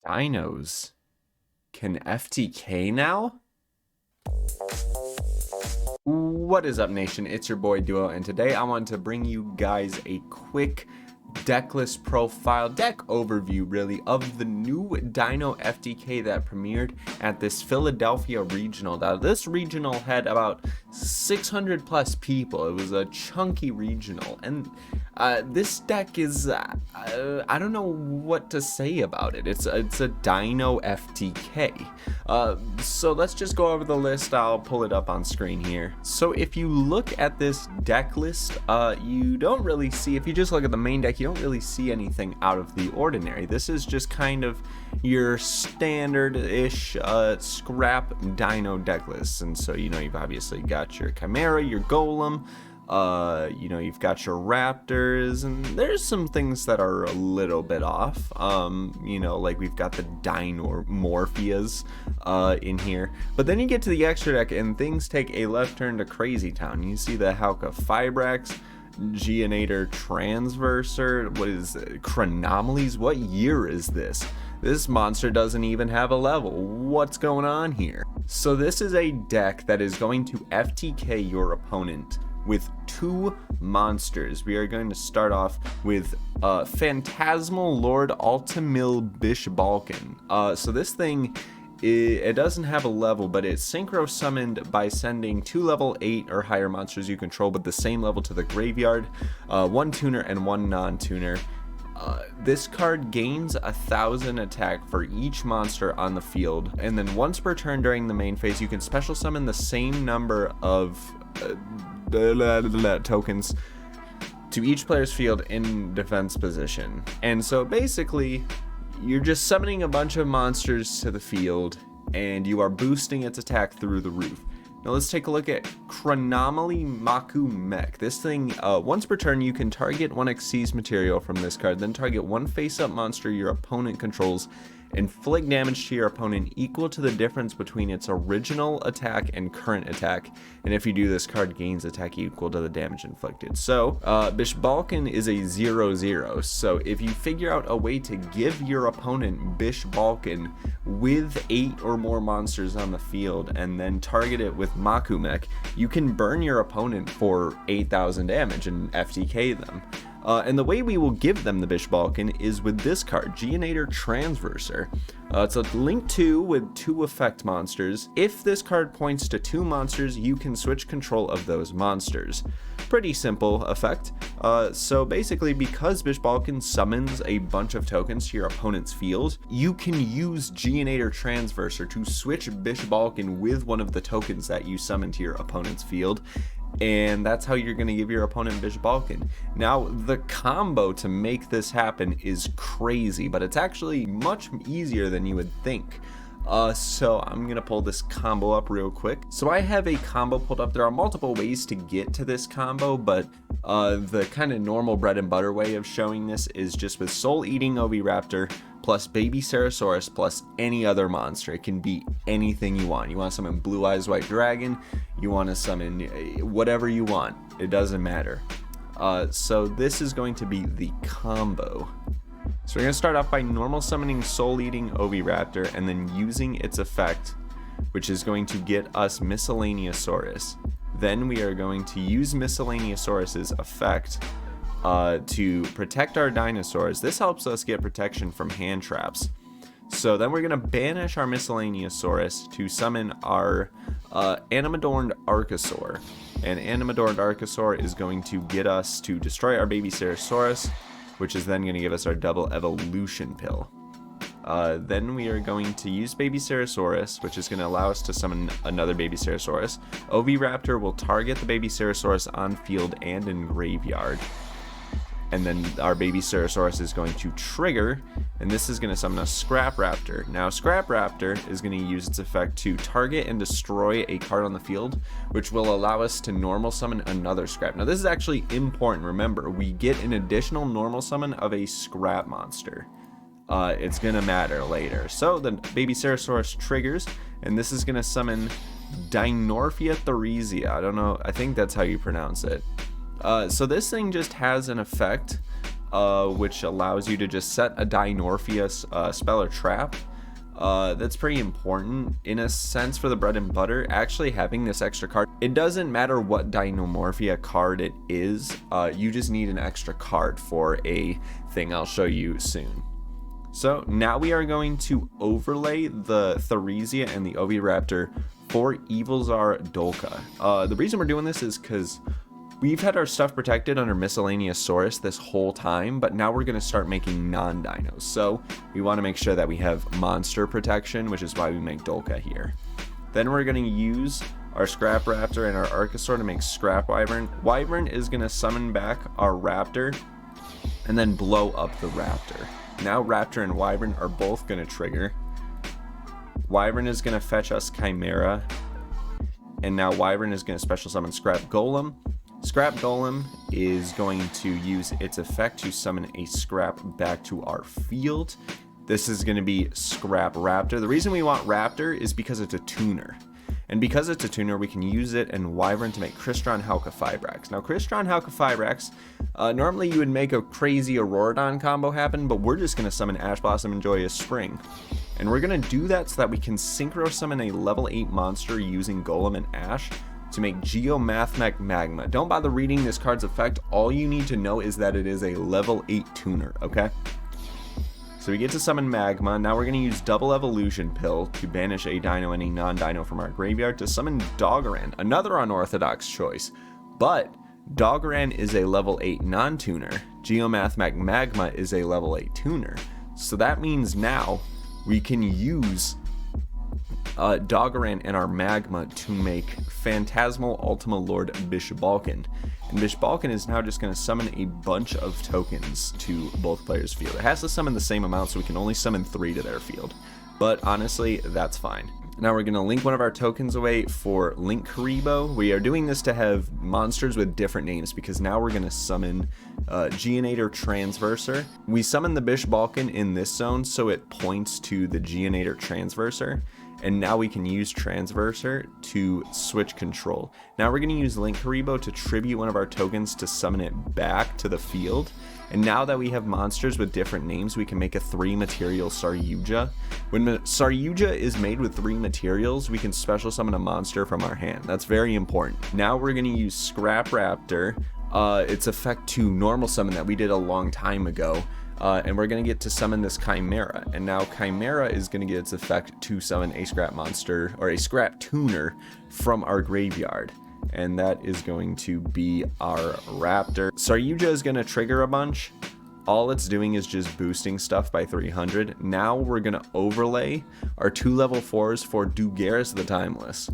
Dinos can FTK now? What is up, nation? It's your boy Duo, and today I want to bring you guys a quick deck list profile, deck overview really, of the new Dino FTK that premiered at this Philadelphia regional. Now this regional had about 600 plus people. It was a chunky regional, and this deck is I don't know what to say about it. It's a Dino FTK. So let's just go over the list. I'll pull it up on screen here. So if you look at this deck list, you don't really see, if you just look at the main deck, you don't really see anything out of the ordinary. This is just kind of your standard-ish scrap Dino deck list. And so, you know, you've obviously got your Chimera, your Golem, you know, you've got your Raptors, and there's some things that are a little bit off. You know, like we've got the Dinomorphias in here. But then you get to the extra deck and things take a left turn to crazy town. You see the Halka Fibrax, Geonator Transverser, what is it? Chronomalies? What year is this? This monster doesn't even have a level. What's going on here? So this is a deck that is going to FTK your opponent with two monsters. We are going to start off with Phantasmal Lord Altamil Bish Balkan. So this thing, it doesn't have a level, but it's synchro summoned by sending 2 level 8 or higher monsters you control with the same level to the graveyard, 1 tuner and 1 non-tuner. This card gains 1,000 attack for each monster on the field, and then once per turn during the main phase, you can special summon the same number of tokens to each player's field in defense position. And so basically, you're just summoning a bunch of monsters to the field, and you are boosting its attack through the roof. Now let's take a look at Chronomally Maku Mech. This thing, once per turn, you can target one Xyz material from this card, then target one face-up monster your opponent controls, inflict damage to your opponent equal to the difference between its original attack and current attack, and if you do, this card gains attack equal to the damage inflicted. So Bish Balkan is a 0/0, so if you figure out a way to give your opponent Bish Balkan with 8 or more monsters on the field and then target it with Maku Mech, you can burn your opponent for 8,000 damage and FTK them. And the way we will give them the Bish Balkan is with this card, Geonator Transverser. It's a link 2 with 2 effect monsters. If this card points to 2 monsters, you can switch control of those monsters. Pretty simple effect. So basically, because Bish Balkan summons a bunch of tokens to your opponent's field, you can use Geonator Transverser to switch Bish Balkan with one of the tokens that you summon to your opponent's field, and that's how you're going to give your opponent Bish Balkan. Now, the combo to make this happen is crazy, but it's actually much easier than you would think. So I'm going to pull this combo up real quick. So I have a combo pulled up. There are multiple ways to get to this combo, but the kind of normal bread and butter way of showing this is just with Soul Eating Oviraptor plus Baby Ceratosaurus plus any other monster. It can be anything you want. You want to summon Blue Eyes White Dragon, you want to summon whatever you want, it doesn't matter. So this is going to be the combo. So we're going to start off by normal summoning Soul Eating Oviraptor and then using its effect, which is going to get us Miscellaneousaurus. Then we are going to use Miscellaneousaurus's effect to protect our dinosaurs. This helps us get protection from hand traps. So then we're going to banish our Miscellaneousaurus to summon our Animadorned Archosaur. And Animadorned Archosaur is going to get us to destroy our Baby Ceratosaurus, which is then going to give us our double evolution pill. Then we are going to use Baby Ceratosaurus, which is going to allow us to summon another Baby Ceratosaurus. Oviraptor will target the Baby Ceratosaurus on field and in graveyard. And then our Baby Ceratosaurus is going to trigger, and this is going to summon a Scrap Raptor. Now, Scrap Raptor is going to use its effect to target and destroy a card on the field, which will allow us to normal summon another Scrap. Now, this is actually important. Remember, we get an additional normal summon of a Scrap monster. It's going to matter later. So, the Baby Ceratosaurus triggers, and this is going to summon Dinorphia Theresia. I don't know. I think that's how you pronounce it. So this thing just has an effect which allows you to just set a Dinorpheus spell or trap. That's pretty important in a sense for the bread and butter. Actually having this extra card, it doesn't matter what Dinomorphia card it is, you just need an extra card for a thing I'll show you soon. So now we are going to overlay the Theresia and the Oviraptor for Evilzar Dolka. The reason we're doing this is because we've had our stuff protected under Miscellaneousaurus this whole time, but now we're going to start making non-dinos. So we want to make sure that we have monster protection, which is why we make Dolka here. Then we're going to use our Scrap Raptor and our Archosaur to make Scrap Wyvern. Wyvern is going to summon back our Raptor and then blow up the Raptor. Now Raptor and Wyvern are both going to trigger. Wyvern is going to fetch us Chimera, and now Wyvern is going to special summon Scrap Golem. Scrap Golem is going to use its effect to summon a Scrap back to our field. This is going to be Scrap Raptor. The reason we want Raptor is because it's a tuner. And because it's a tuner, we can use it and Wyvern to make Crystron Halqifibrax. Now, Crystron Halqifibrax, normally you would make a crazy Auroradon combo happen, but we're just going to summon Ash Blossom and Joyous Spring. And we're going to do that so that we can synchro summon a level 8 monster using Golem and Ash to make Geomathmech Magma. Don't bother reading this card's effect. All you need to know is that it is a level 8 tuner, okay? So we get to summon Magma. Now we're going to use Double Evolution Pill to banish a dino and a non-dino from our graveyard to summon Doggeran, another unorthodox choice. But Doggeran is a level 8 non-tuner. Geomathmech Magma is a level 8 tuner. So that means now we can use Doggeran and our Magma to make Phantasmal Ultima Lord Bishbalkan. And Bishbalkan is now just going to summon a bunch of tokens to both players' field. It has to summon the same amount, so we can only summon 3 to their field. But honestly, that's fine. Now we're going to link one of our tokens away for Link Karibo. We are doing this to have monsters with different names because now we're going to summon Geonator Transverser. We summon the Bishbalkan in this zone, so it points to the Geonator Transverser. And now we can use Transverser to switch control. Now we're going to use Link Karibo to tribute one of our tokens to summon it back to the field. And now that we have monsters with different names, we can make a 3-material Saryuja. When Saryuja is made with 3 materials, we can special summon a monster from our hand. That's very important. Now we're going to use Scrap Raptor, its effect to normal summon that we did a long time ago. And we're going to get to summon this Chimera. And now Chimera is going to get its effect to summon a Scrap monster, or a Scrap tuner, from our graveyard. And that is going to be our Raptor. Saryuja is going to trigger a bunch. All it's doing is just boosting stuff by 300. Now we're going to overlay our 2 level 4s for Dugaris the Timeless.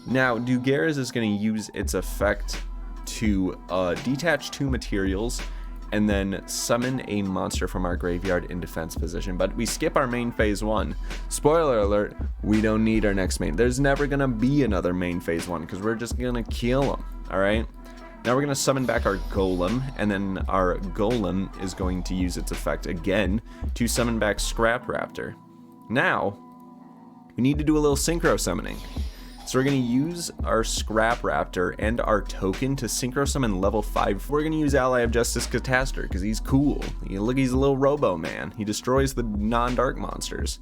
Now, Dugaris is going to use its effect to detach 2 materials and then summon a monster from our graveyard in defense position. But we skip our main phase 1. Spoiler alert, we don't need our next main. There's never gonna be another main phase 1 because we're just gonna kill them, all right? Now we're gonna summon back our Golem, and then our Golem is going to use its effect again to summon back Scrap Raptor. Now, we need to do a little synchro summoning. So we're going to use our Scrap Raptor and our token to synchro summon level 5. We're going to use Ally of Justice Catastor because he's cool. Look, he's a little robo man. He destroys the non-dark monsters.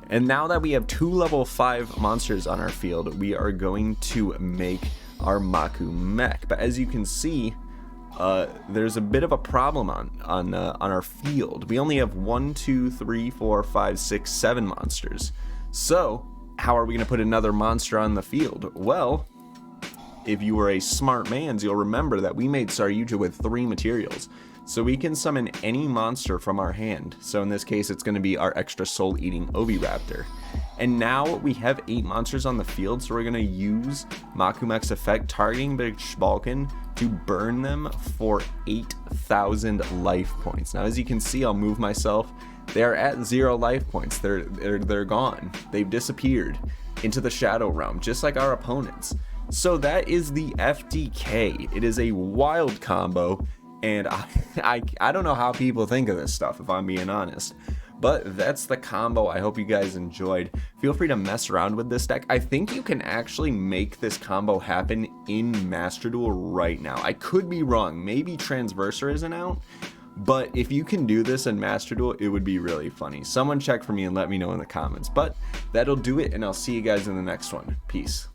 And now that we have 2 level 5 monsters on our field, we are going to make our Maku Mech. But as you can see, there's a bit of a problem on our field. We only have 1, 2, 3, 4, 5, 6, 7 monsters. So how are we going to put another monster on the field? Well, if you were a smart mans, you'll remember that we made Saryuja with 3 materials. So we can summon any monster from our hand. So in this case, it's going to be our extra soul-eating Oviraptor. And now we have 8 monsters on the field, so we're going to use Makumek's effect, targeting Bishbalkan to burn them for 8,000 life points. Now, as you can see, I'll move myself. They're at 0 life points. They're gone. They've disappeared into the Shadow Realm, just like our opponents. So that is the FTK. It is a wild combo, and I don't know how people think of this stuff, if I'm being honest. But that's the combo. I hope you guys enjoyed. Feel free to mess around with this deck. I think you can actually make this combo happen in Master Duel right now. I could be wrong. Maybe Transverser isn't out. But if you can do this in Master Duel, it would be really funny. Someone check for me and let me know in the comments. But that'll do it, and I'll see you guys in the next one. Peace.